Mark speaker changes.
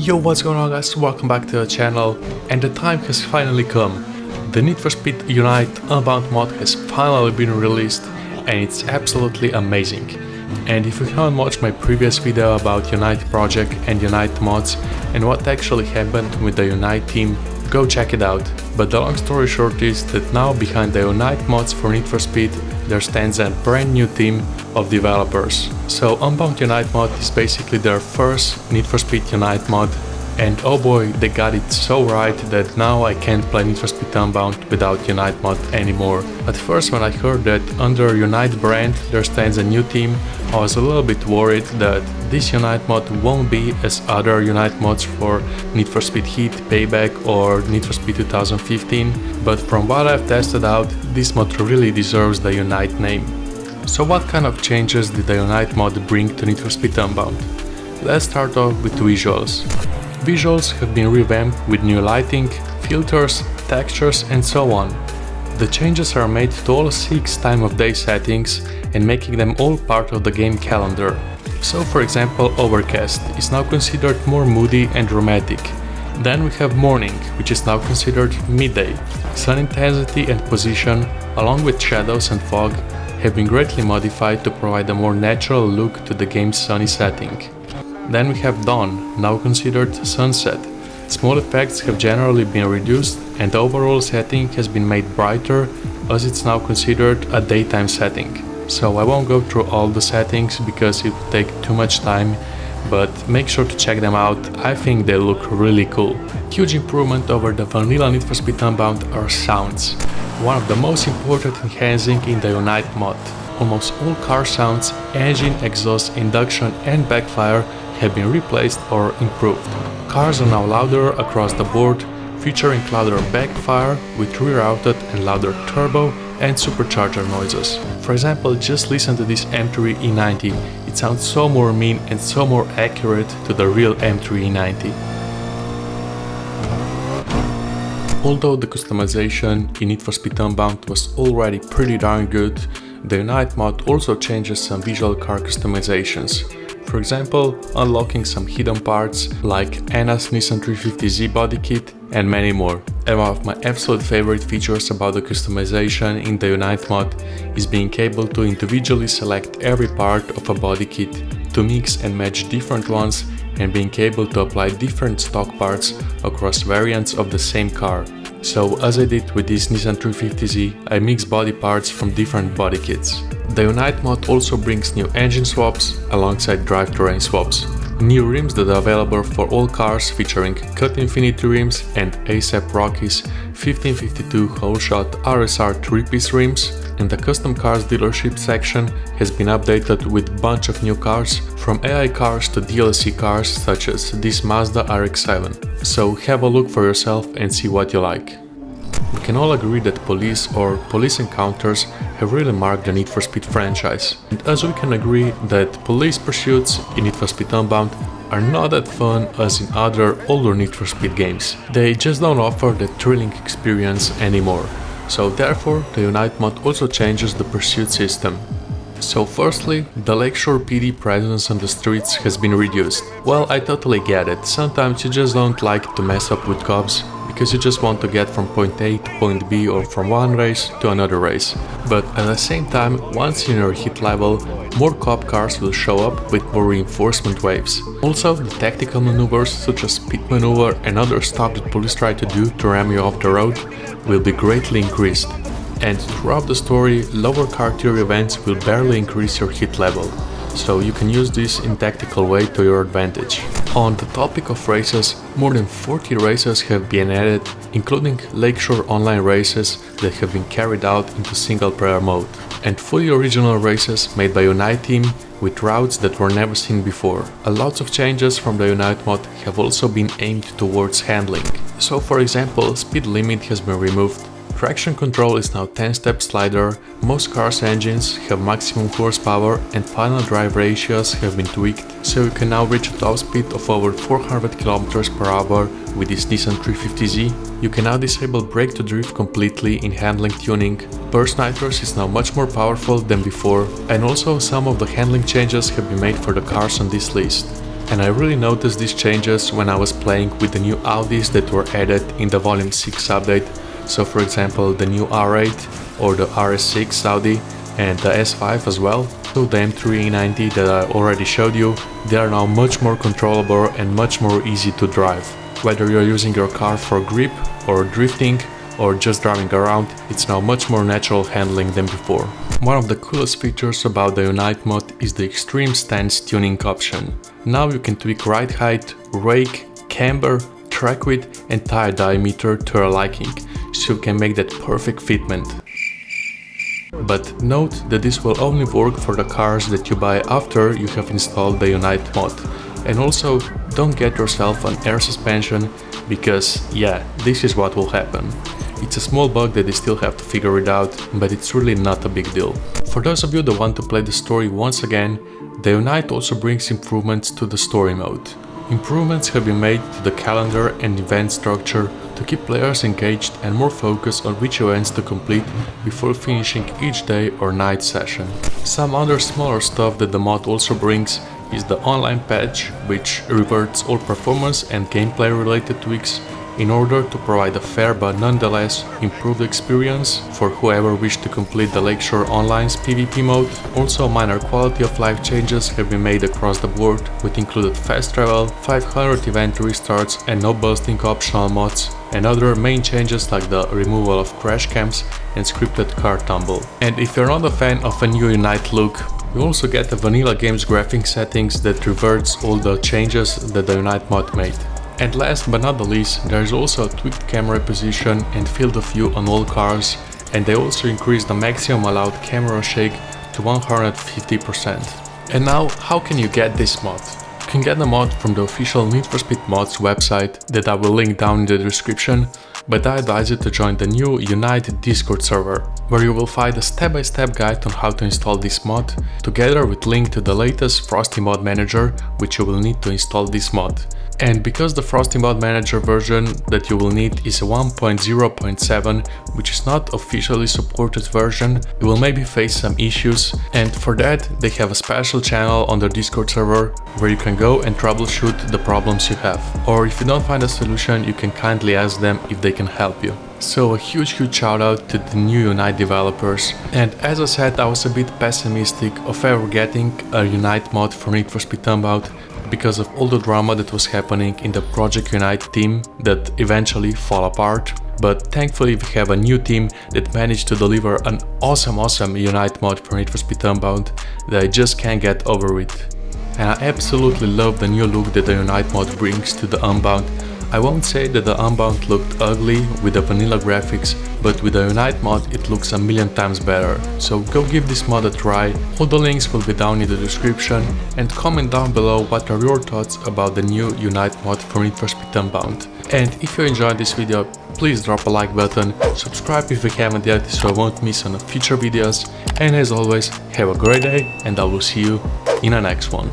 Speaker 1: Yo, what's going on, guys? Welcome back to the channel, and the time has finally come. The Need for Speed Unite Unbound mod has finally been released, and it's absolutely amazing. And if you haven't watched my previous video about Unite project and Unite mods and what actually happened with the Unite team, go check it out. But the long story short is that now behind the Unite mods for Need for Speed there stands a brand new team of developers. So Unbound Unite mod is basically their first Need for Speed Unite mod, and oh boy, they got it so right that now I can't play Need for Speed Unbound without Unite mod anymore. At first, when I heard that under Unite brand there stands a new team, I was a little bit worried that this Unite mod won't be as other Unite mods for Need for Speed Heat, Payback or Need for Speed 2015, but from what I've tested out, this mod really deserves the Unite name. So what kind of changes did the Unite mod bring to Need for Speed Unbound? Let's start off with visuals. Visuals have been revamped with new lighting, filters, textures and so on. The changes are made to all 6 time of day settings and making them all part of the game calendar. So for example, Overcast is now considered more moody and dramatic. Then we have Morning, which is now considered midday. Sun intensity and position, along with shadows and fog, have been greatly modified to provide a more natural look to the game's sunny setting. Then we have Dawn, now considered sunset. Small effects have generally been reduced and the overall setting has been made brighter as it's now considered a daytime setting. So I won't go through all the settings because it would take too much time, but make sure to check them out, I think they look really cool. Huge improvement over the vanilla Need for Speed Unbound are sounds. One of the most important enhancing in the Unite mod. Almost all car sounds, engine, exhaust, induction and backfire have been replaced or improved. Cars are now louder across the board, featuring louder backfire with rerouted and louder turbo and supercharger noises. For example, just listen to this M3 E90, it sounds so more mean and so more accurate to the real M3 E90. Although the customization in Need for Speed Unbound was already pretty darn good, the Unite mod also changes some visual car customizations. For example, unlocking some hidden parts like Anna's Nissan 350Z body kit and many more. And one of my absolute favorite features about the customization in the Unite mod is being able to individually select every part of a body kit, to mix and match different ones, and being able to apply different stock parts across variants of the same car. So as I did with this Nissan 350Z, I mix body parts from different body kits. The Unite mod also brings new engine swaps alongside drivetrain swaps. New rims that are available for all cars featuring Cut Infinity rims and ASAP Rocky's 1552 Whole Shot RSR 3-piece rims, and the custom cars dealership section has been updated with a bunch of new cars, from AI cars to DLC cars such as this Mazda RX-7. So have a look for yourself and see what you like. We can all agree that police or police encounters have really marked the Need for Speed franchise. And as we can agree that police pursuits in Need for Speed Unbound are not that fun as in other older Need for Speed games. They just don't offer that thrilling experience anymore. So therefore, the Unite mod also changes the pursuit system. So firstly, the Lakeshore PD presence on the streets has been reduced. Well, I totally get it, sometimes you just don't like to mess up with cops, because you just want to get from point A to point B or from one race to another race. But at the same time, once in your hit level, more cop cars will show up with more reinforcement waves. Also, the tactical maneuvers such as pit maneuver and other stuff that police try to do to ram you off the road will be greatly increased. And throughout the story, lower car tier events will barely increase your hit level, so you can use this in tactical way to your advantage. On the topic of races, more than 40 races have been added, including Lakeshore online races that have been carried out into single player mode, and fully original races made by Unite team with routes that were never seen before. A lot of changes from the Unite mod have also been aimed towards handling. So for example, speed limit has been removed. Traction control is now 10-step slider, most cars' engines have maximum horsepower and final drive ratios have been tweaked, so you can now reach a top speed of over 400 km/h with this Nissan 350Z. You can now disable brake to drift completely in handling tuning. Burst nitrous is now much more powerful than before, and also some of the handling changes have been made for the cars on this list. And I really noticed these changes when I was playing with the new Audis that were added in the Volume 6 update. So for example the new R8 or the RS6 Audi and the S5 as well. So the M3 E90 that I already showed you, they are now much more controllable and much more easy to drive. Whether you're using your car for grip or drifting or just driving around, it's now much more natural handling than before. One of the coolest features about the Unite mod is the extreme stance tuning option. Now you can tweak ride height, rake, camber, track width and tire diameter to your liking, so you can make that perfect fitment. But note that this will only work for the cars that you buy after you have installed the Unite mod. And also, don't get yourself an air suspension, because yeah, this is what will happen. It's a small bug that they still have to figure it out, but it's really not a big deal. For those of you that want to play the story once again, the Unite also brings improvements to the story mode. Improvements have been made to the calendar and event structure to keep players engaged and more focused on which events to complete before finishing each day or night session. Some other smaller stuff that the mod also brings is the online patch, which reverts all performance and gameplay related tweaks in order to provide a fair but nonetheless improved experience for whoever wished to complete the Lakeshore Online's PvP mode. Also minor quality of life changes have been made across the board, with included fast travel, 500 event restarts and no busting optional mods, and other main changes like the removal of crash cams and scripted car tumble. And if you're not a fan of a new Unite look, you also get the vanilla game's graphic settings that reverts all the changes that the Unite mod made. And last but not the least, there is also a tweaked camera position and field of view on all cars, and they also increased the maximum allowed camera shake to 150%. And now, how can you get this mod? You can get the mod from the official Need for Speed Mods website that I will link down in the description, but I advise you to join the new Unite Discord server, where you will find a step-by-step guide on how to install this mod, together with link to the latest Frosty Mod Manager, which you will need to install this mod. And because the Frosty Mod Manager version that you will need is a 1.0.7, which is not officially supported version, you will maybe face some issues, and for that they have a special channel on their Discord server where you can go and troubleshoot the problems you have. Or if you don't find a solution, you can kindly ask them if they can help you. So a huge shout out to the new Unite developers. And as I said, I was a bit pessimistic of ever getting a Unite mod for Need for Speed Unbound, because of all the drama that was happening in the Project Unite team that eventually fall apart. But thankfully we have a new team that managed to deliver an awesome Unite mod for Need for Speed Unbound that I just can't get over with. And I absolutely love the new look that the Unite mod brings to the Unbound. I won't say that the Unbound looked ugly with the vanilla graphics, but with the Unite mod it looks a million times better. So go give this mod a try, all the links will be down in the description, and comment down below what are your thoughts about the new Unite mod for Need for Speed Unbound. And if you enjoyed this video, please drop a like button, subscribe if you haven't yet so you won't miss on future videos, and as always, have a great day and I will see you in the next one.